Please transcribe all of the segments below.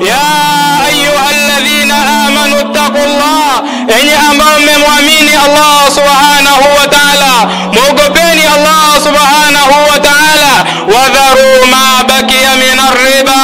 ya ayyuhalladhina amanu taqullah, enyi ambao mmemwamini Allah subhanahu wa ta'ala, muogopeni Allah subhanahu wa ta'ala. Wadharu ma bakiya min ar-riba,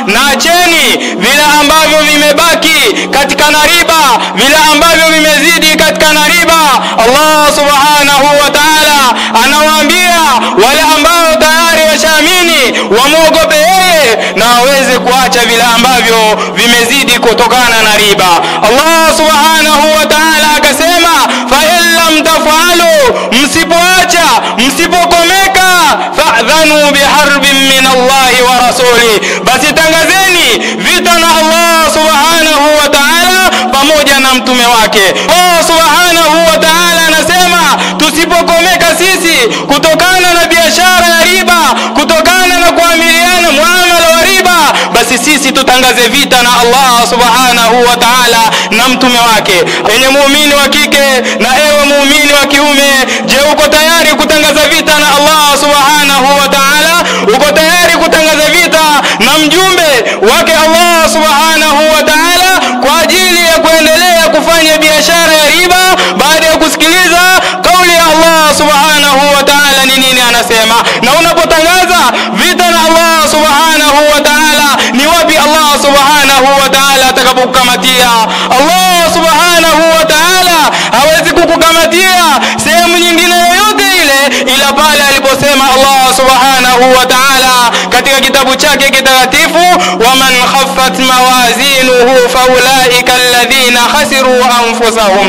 nacheni vile ambavyo vimebaki katika riba, vile ambavyo vimezidi katika riba. Allah subhanahu wa ta'ala anawaambia wale ambao tayari washaamini wamuogope yeye na waweze kuacha vile ambavyo vimezidi kutokana na riba. Allah subhanahu wa ta'ala akasema fa in lam tafalu, msipoacha, msipokomeka, fa'dhanu biharbin min Allah wa rasuli, basi tangazeni vita na Allah subhanahu wa ta'ala pamoja na mtume wake. Allah subhanahu wa ta'ala anasema tusipokomeka sisi kutokana na biashara ya riba, kutokana na kuamiliana muamala wa riba, basi sisi tutangaze vita na Allah subhanahu wa ta'ala na mtume wake. Enye muumini wa kike na ewe muumini wa kiume, je, uko tayari kutangaza vita na Allah subhanahu wa ta'ala? Uko tayari kutangaza vita na mjumbe wake Allah subhanahu wa ta'ala kwa ajili ya kuendelea kufanya biashara ya riba baada ya kusikiliza kauli ya Allah subhanahu wa ta'ala ni nini anasema? Na unapotangaza vita na Allah subhanahu wa ta'ala, ni wapi Allah subhanahu wa ta'ala atakapokukamatia? Allah subhanahu wa ta'ala hawezi kukukamatia sehemu nyingine yoyote ile ila pale aliposema Allah subhanahu wa ta'ala katika kitabu chake kitakatifu, waman khaffat mawazinuhu faulaika alladhina khasiru anfusahum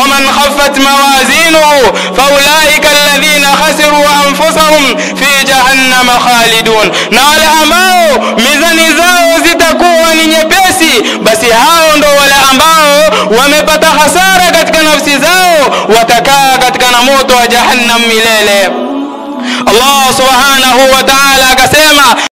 waman khaffat mawazinuhu faulaika alladhina khasiru anfusahum fi jahannam khalidun, na wale ambao mizani zao zitakuwa ni nyepesi, basi hao ndo wale ambao wamepata hasara katika nafsi zao, watakaa katika na moto wa jahannam milele. Allah subhanahu wa ta'ala akasema